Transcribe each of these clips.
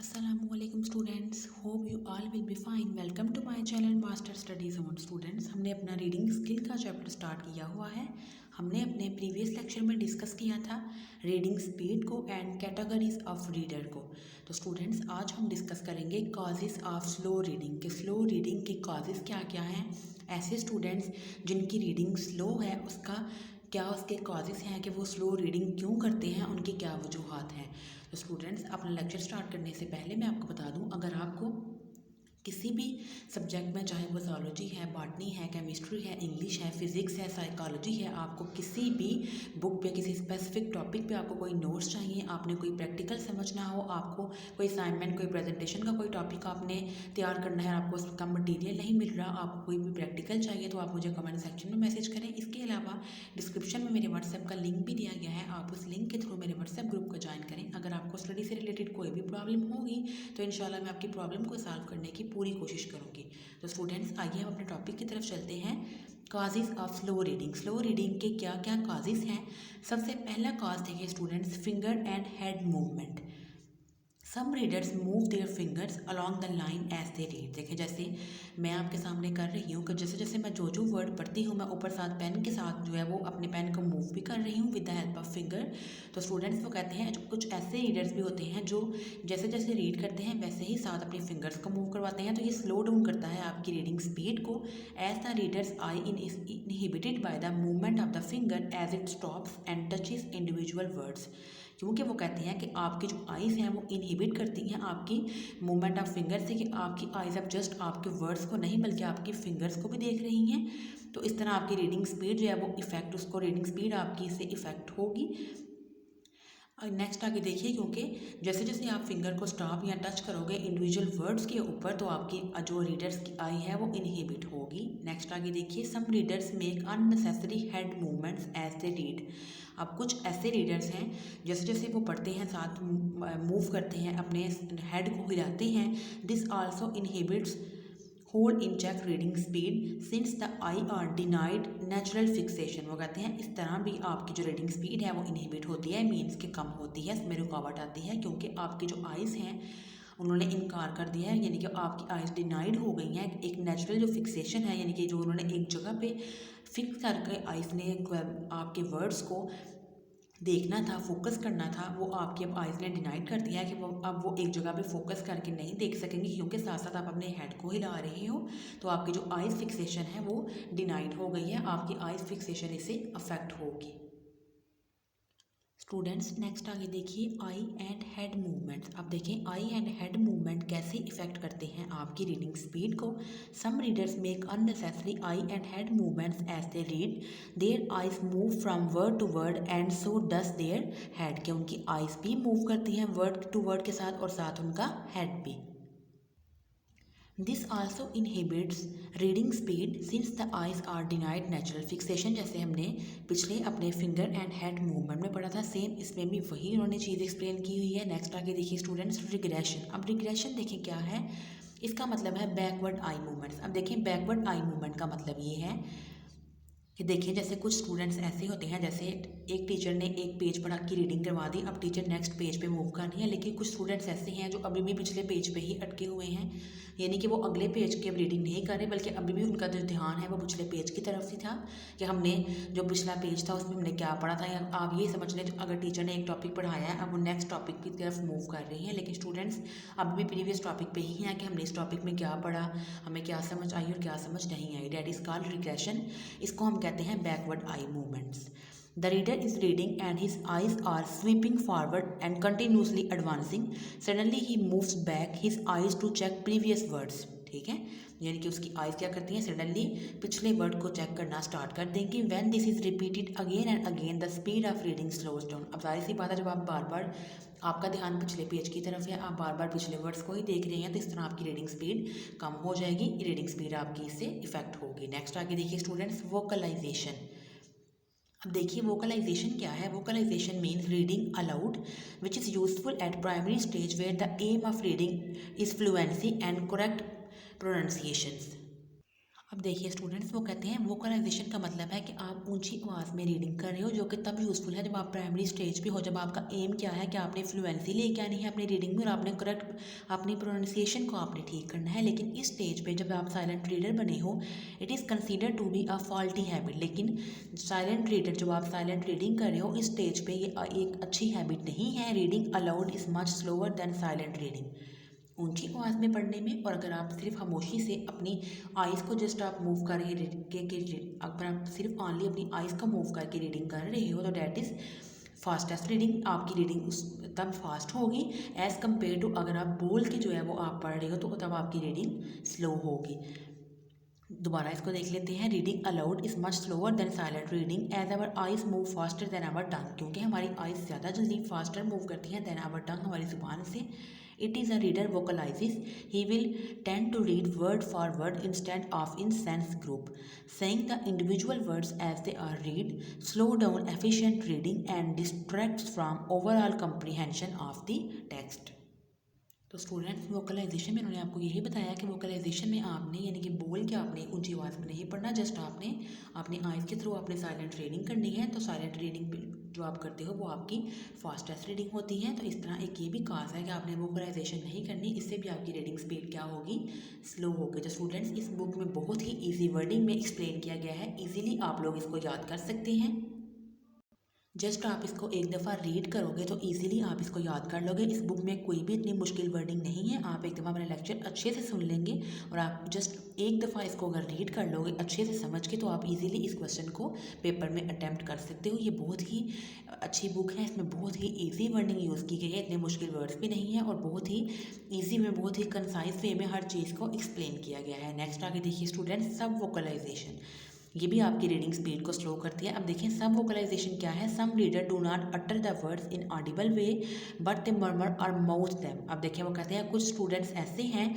Assalamualaikum students, hope you all will be fine. Welcome to my channel Master Study Zone. Students, हमने अपना reading skill का chapter start किया हुआ है। हमने अपने प्रीवियस लेक्चर में डिस्कस किया था रीडिंग स्पीड को एंड कैटेगरीज ऑफ रीडर को। तो स्टूडेंट्स, आज हम डिस्कस करेंगे कॉजेज़ ऑफ स्लो रीडिंग के स्लो रीडिंग के कॉजेज़ क्या क्या हैं। ऐसे स्टूडेंट्स जिनकी रीडिंग स्लो है उसका क्या उसके कॉजेज़ हैं कि वो स्लो रीडिंग क्यों करते हैं, उनकी क्या वजूहात हैं। तो स्टूडेंट्स, अपना लेक्चर स्टार्ट करने से पहले मैं आपको बता दूं, अगर आपको किसी भी सब्जेक्ट में, चाहे वो ज़ूलॉजी है, बॉटनी है, केमिस्ट्री है, इंग्लिश है, फिज़िक्स है, साइकोलॉजी है, आपको किसी भी बुक पे किसी स्पेसिफिक टॉपिक पे आपको कोई नोट्स चाहिए, आपने कोई प्रैक्टिकल समझना हो, आपको कोई असाइनमेंट, कोई प्रेजेंटेशन का कोई टॉपिक आपने तैयार करना है, आपको उसका मटीरियल नहीं मिल रहा, आपको कोई भी प्रैक्टिकल चाहिए, तो आप मुझे कमेंट सेक्शन में मैसेज करें। इसके अलावा डिस्क्रिप्शन में मेरे व्हाट्सएप का लिंक भी दिया गया है, आप उस लिंक के थ्रू मेरे व्हाट्सएप ग्रुप को ज्वाइन करें। अगर आपको स्टडी से रिलेटेड कोई भी प्रॉब्लम होगी तो इंशाल्लाह मैं आपकी प्रॉब्लम को सॉल्व करने की पूरी कोशिश करूँगी। तो स्टूडेंट्स, आइए हम अपने टॉपिक की तरफ चलते हैं। Causes of slow reading. Slow reading के क्या क्या कॉजेज़ हैं। सबसे पहला कॉज देखिए students, finger and head movement. Some readers move their fingers along the line as they read. देखिए, जैसे मैं आपके सामने कर रही हूँ कि जैसे जैसे मैं जो वर्ड पढ़ती हूँ, मैं ऊपर साथ पेन के साथ जो है वो अपने पेन को मूव भी कर रही हूँ with the help of finger. तो स्टूडेंट्स, वो कहते हैं कुछ ऐसे रीडर्स भी होते हैं जो जैसे जैसे रीड करते हैं वैसे ही साथ अपने फिंगर्स को मूव करवाते हैं। तो ये स्लो डाउन करता है आपकी रीडिंग स्पीड को। As the readers eye inhibited by the movement of the finger as it stops and touches individual words. क्योंकि वो कहते हैं कि आपकी जो आइज़ हैं वो इनहिबिट करती हैं आपकी मूवमेंट ऑफ फिंगर से, कि आपकी आइज़ अब जस्ट आपके वर्ड्स को नहीं बल्कि आपकी फिंगर्स को भी देख रही हैं। तो इस तरह आपकी रीडिंग स्पीड जो है वो इफेक्ट, उसको रीडिंग स्पीड आपकी इससे इफेक्ट होगी। नेक्स्ट आगे देखिए, क्योंकि जैसे जैसे आप फिंगर को स्टॉप या टच करोगे इंडिविजुअल वर्ड्स के ऊपर, तो आपकी जो रीडर्स की आई है वो इनहिबिट होगी। नेक्स्ट आगे देखिए, some readers make unnecessary head movements as they read. अब कुछ ऐसे रीडर्स हैं जैसे जैसे वो पढ़ते हैं साथ मूव करते हैं, अपने हेड को हिलाते हैं। This also inhibits hold in check reading speed since the eye are denied natural fixation. वो कहते हैं इस तरह भी आपकी जो रीडिंग स्पीड है वो इनहिबिट होती है, मीन्स के कम होती है, इसमें रुकावट आती है, क्योंकि आपकी जो आइज़ हैं उन्होंने इनकार कर दिया है, यानी कि आपकी आइज़ डिनाइड हो गई हैं। एक नेचुरल जो फिक्सेशन है, यानी कि जो उन्होंने एक जगह पे फिक्स करके आइज़ ने आपके वर्ड्स को देखना था, फोकस करना था, वो आपकी अब आइज़ ने डिनाइड कर दिया है कि वो अब वो एक जगह पे फोकस करके नहीं देख सकेंगे, क्योंकि साथ साथ आप अपने हेड को हिला रहे हो। तो आपकी जो आइज़ फिक्सेशन है वो डिनाइड हो गई है, आपकी आइज़ फिक्सेशन इससे अफेक्ट होगी। स्टूडेंट्स, नेक्स्ट आगे देखिए, आई एंड हेड मूवमेंट्स। अब देखें आई एंड हेड मूवमेंट कैसे इफेक्ट करते हैं आपकी रीडिंग स्पीड को। Some readers make unnecessary eye and head movements as they read. Their eyes move from word to word and so does their head. कि उनकी eyes भी move करती हैं वर्ड टू वर्ड के साथ और साथ उनका हेड भी। This also inhibits reading speed since the eyes are denied natural fixation. जैसे हमने पिछले अपने फिंगर एंड हेड मूवमेंट में पढ़ा था, सेम इसमें भी वही उन्होंने चीज़ एक्सप्लेन की हुई है। नेक्स्ट आगे देखिए स्टूडेंट्स, रिग्रेशन। अब रिग्रेशन देखें क्या है, इसका मतलब है बैकवर्ड आई मूवमेंट्स। अब देखें बैकवर्ड आई मूवमेंट का मतलब ये है कि देखिए जैसे कुछ स्टूडेंट्स ऐसे होते हैं, जैसे एक टीचर ने एक पेज पढ़ा की रीडिंग करवा दी, अब टीचर नेक्स्ट पेज पे मूव करनी है, लेकिन कुछ स्टूडेंट्स ऐसे हैं जो अभी भी पिछले पेज पे ही अटके हुए हैं, यानी कि वो अगले पेज की अब रीडिंग नहीं कर रहे, बल्कि अभी भी उनका जो ध्यान है वो पिछले पेज की तरफ ही था कि हमने जो पिछला पेज था उसमें हमने क्या पढ़ा था। या आप ये समझ लें, अगर टीचर ने एक टॉपिक पढ़ाया है, अब वो नेक्स्ट टॉपिक की तरफ मूव कर रही हैं, लेकिन स्टूडेंट्स अभी भी प्रीवियस टॉपिक पे ही हैं कि हमने इस टॉपिक में क्या पढ़ा, हमें क्या समझ आई और क्या समझ नहीं आई। That is called regression. इसको हम कहते हैं backward eye movements. The reader is reading and his eyes are sweeping forward and continuously advancing. Suddenly he moves back his eyes to check previous words. ठीक है, यानी कि उसकी आइज़ क्या करती हैं, सडनली पिछले वर्ड को चेक करना स्टार्ट कर देंगी। When this is repeated again and again the speed of reading slows down. अब जाहिर सी बात है, जब आप बार बार आपका ध्यान पिछले पेज की तरफ है, आप बार बार पिछले वर्ड्स को ही देख रहे हैं, तो इस तरह आपकी रीडिंग स्पीड कम हो जाएगी, रीडिंग स्पीड आपकी इससे इफेक्ट होगी। नेक्स्ट आगे देखिए स्टूडेंट्स, वोकलाइजेशन। अब देखिए वोकलाइजेशन क्या है। Vocalization means reading aloud which is useful at primary stage where the aim of reading is fluency and correct pronunciations. अब देखिए स्टूडेंट्स, वो कहते हैं वोकलाइजेशन का मतलब है कि आप ऊंची आवाज़ में रीडिंग कर रहे हो, जो कि तब यूज़फुल है जब आप प्राइमरी स्टेज पे हो, जब आपका एम क्या है कि आपने फ्लुएंसी लेके आनी है अपनी रीडिंग में और आपने करेक्ट अपनी प्रोनाउंसिएशन को आपने ठीक करना है। लेकिन इस स्टेज पे जब आप साइलेंट रीडर बने हो, it is considered to be a faulty habit. लेकिन साइलेंट रीडर, जब आप साइलेंट रीडिंग कर रहे हो इस स्टेज पे, ये एक अच्छी हैबिट नहीं है। Reading allowed is much slower then silent reading, ऊंची आवाज़ में पढ़ने में। और अगर आप सिर्फ खामोशी से अपनी आइज़ को जस्ट आप मूव कर रहे अगर आप सिर्फ ऑनली अपनी आइज़ को मूव करके रीडिंग कर रहे हो, तो डैट इज़ फास्टेस्ट रीडिंग। आपकी रीडिंग उस तब फास्ट होगी एज़ कम्पेयर टू अगर आप बोल के जो है वो आप पढ़ रहे हो, तो तब आपकी रीडिंग स्लो होगी। दोबारा इसको देख लेते हैं। Reading aloud is much slower than silent reading as our eyes move faster than our tongue, क्योंकि हमारी आइज ज़्यादा जल्दी फास्टर मूव करती हैं देन आवर टंग, हमारी जुबान से। It is a reader vocalises, he will tend to read word for word instead of in sense group, saying the individual words as they are read, slow down efficient reading and distracts from overall comprehension of the text। तो students, vocalisation में उन्होंने आपको यही बताया कि vocalisation में आपने यानी कि बोल के आपने ऊंची आवाज़ में नहीं पढ़ना, जस्ट आपने अपनी आइज़ के थ्रू आपने साइलेंट रीडिंग करनी है। तो साइलेंट रीडिंग जो आप करते हो वो आपकी फास्टेस्ट रीडिंग होती है। तो इस तरह एक ये भी खास है कि आपने वोकलाइजेशन नहीं करनी, इससे भी आपकी रीडिंग स्पीड क्या होगी, स्लो होगी। तो स्टूडेंट्स, इस बुक में बहुत ही ईजी वर्डिंग में एक्सप्लेन किया गया है, ईजिली आप लोग इसको याद कर सकते हैं। जस्ट आप इसको एक दफ़ा रीड करोगे तो इजीली आप इसको याद कर लोगे। इस बुक में कोई भी इतनी मुश्किल वर्डिंग नहीं है, आप एक दफ़ा मेरा लेक्चर अच्छे से सुन लेंगे और आप जस्ट एक दफ़ा इसको अगर रीड कर लोगे अच्छे से समझ के, तो आप इजीली इस क्वेश्चन को पेपर में अटैम्प्ट कर सकते हो। ये बहुत ही अच्छी बुक है, इसमें बहुत ही ईजी वर्डिंग यूज़ की गई है, इतने मुश्किल वर्ड्स भी नहीं है और बहुत ही ईजी में, बहुत ही कंसाइज वे में हर चीज़ को एक्सप्लेन किया गया है। नेक्स्ट आगे देखिए स्टूडेंट्स, सब वोकलाइजेशन, ये भी आपकी रीडिंग स्पीड को स्लो करती है। अब देखिए सब वोकलाइजेशन क्या है। Some reader do not utter the words in audible way but they murmur or mouth them. अब देखिए वो कहते हैं कुछ स्टूडेंट्स ऐसे हैं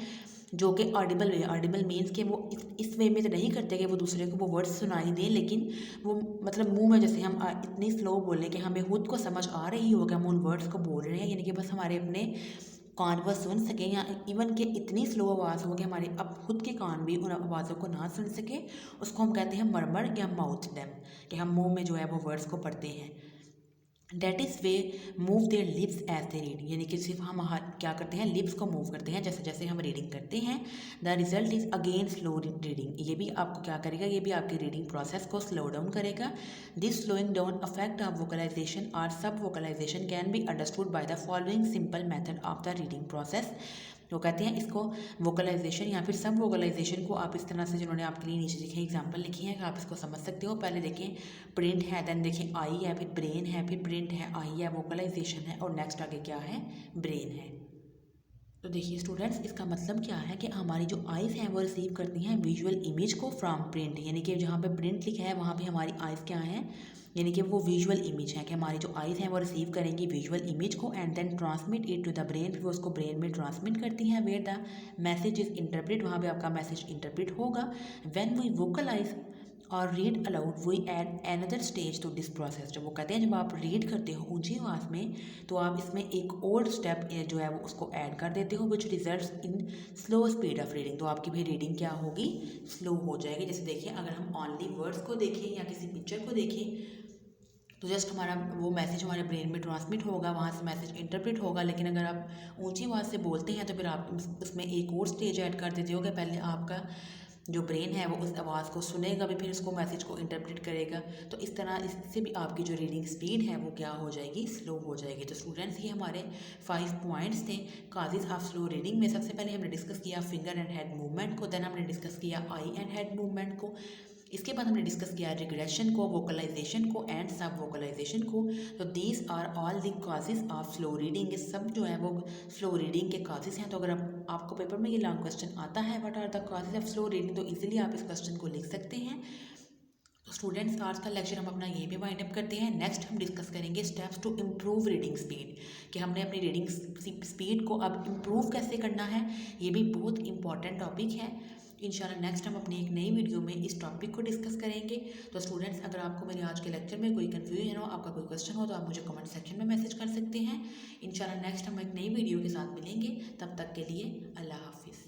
जो कि ऑडिबल वे, ऑडिबल मीन्स कि वो इस वे में तो नहीं करते कि वो दूसरे को वो वर्ड्स सुनाई दें, लेकिन वो मतलब मुंह में जैसे हम इतनी स्लो बोलें कि हमें खुद को समझ आ रही हो कि हम उन वर्ड्स को बोल रहे हैं, यानी कि बस हमारे अपने कान पर सुन सकें, या इवन कि इतनी स्लो आवाज़ हो कि हमारे अब खुद के कान भी उन आवाज़ों को ना सुन सके, उसको हम कहते हैं मरमर या माउथ डेम, कि हम मुंह में जो है वो वर्ड्स को पढ़ते हैं। That is they move their lips as they read, यानी कि सिर्फ हम क्या करते हैं, लिप्स को मूव करते हैं जैसे जैसे हम रीडिंग करते हैं। The result is again slow reading, ये भी आपको क्या करेगा, ये भी आपकी रीडिंग प्रोसेस को स्लो डाउन करेगा। This slowing down affect of vocalisation और सब vocalisation can be understood by the following simple method of the reading process. तो कहते हैं इसको वोकलाइजेशन या फिर सब वोकलाइजेशन को आप इस तरह से, जिन्होंने आपके लिए नीचे लिखे एग्जांपल लिखी हैं, कि आप इसको समझ सकते हो। पहले देखें प्रिंट है, देन देखें आई है, फिर ब्रेन है, फिर प्रिंट है, आई है, वोकलाइजेशन है और नेक्स्ट आगे क्या है, ब्रेन है। तो देखिए स्टूडेंट्स, इसका मतलब क्या है कि हमारी जो आइज़ हैं वो रिसीव करती हैं विजुअल इमेज को फ्रॉम प्रिंट, यानी कि जहाँ पे प्रिंट लिखा है वहाँ पे हमारी आइज़ क्या हैं, यानी कि वो विजुअल इमेज है, कि हमारी जो आइज़ हैं वो रिसीव करेंगी विजुअल इमेज को and then transmit it to the brain, फिर वो उसको ब्रेन में ट्रांसमिट करती हैं। Where the message is interpret, वहाँ पे आपका मैसेज इंटरप्रेट होगा। When we vocalize or read aloud we add another stage to this process, जब वो कहते हैं जब आप रीड करते हो ऊंची आवाज़ में, तो आप इसमें एक और स्टेप जो है वो उसको ऐड कर देते हो, which results in slow speed of reading, तो आपकी भी रीडिंग क्या होगी, स्लो हो जाएगी। जैसे देखिए अगर हम ऑनली वर्ड्स को देखें या किसी पिक्चर को देखें, तो जस्ट हमारा वो मैसेज हमारे ब्रेन में ट्रांसमिट होगा, वहाँ से मैसेज इंटरप्रेट होगा। लेकिन अगर आप ऊंची आवाज़ से बोलते हैं तो फिर आप उसमें एक और स्टेज ऐड कर देते हो कि पहले आपका जो ब्रेन है वो उस आवाज़ को सुनेगा भी, फिर उसको मैसेज को इंटरप्रेट करेगा। तो इस तरह इससे भी आपकी जो रीडिंग स्पीड है वो क्या हो जाएगी, स्लो हो जाएगी। तो स्टूडेंट्स, ये हमारे 5 पॉइंट्स थे काजेज ऑफ स्लो रीडिंग में। सबसे पहले हमने डिस्कस किया फिंगर एंड हेड मूवमेंट को, देन हमने डिस्कस किया आई एंड हेड मूवमेंट को, इसके बाद हमने डिस्कस किया रिग्रेशन को, वोकलाइजेशन को एंड सब वोकलाइजेशन को। तो these are all the causes of slow reading, ये सब जो है वो स्लो रीडिंग के काजेज हैं। तो अगर आपको पेपर में ये लॉन्ग क्वेश्चन आता है what are the causes of slow reading, तो इजीली आप इस क्वेश्चन को लिख सकते हैं। तो स्टूडेंट्स, आज का लेक्चर हम अपना ये भी वाइंड अप करते हैं। नेक्स्ट हम डिस्कस करेंगे steps to improve reading speed, कि हमने अपनी रीडिंग स्पीड को अब इम्प्रूव कैसे करना है। ये भी बहुत इंपॉर्टेंट टॉपिक है। इंशाल्लाह नेक्स्ट हम अपनी एक नई वीडियो में इस टॉपिक को डिस्कस करेंगे। तो स्टूडेंट्स, अगर आपको मेरे आज के लेक्चर में कोई कन्फ्यूजन हो, आपका कोई क्वेश्चन हो, तो आप मुझे कमेंट सेक्शन में मैसेज कर सकते हैं। इंशाल्लाह नेक्स्ट हम एक नई वीडियो के साथ मिलेंगे, तब तक के लिए अल्लाह हाफिज़।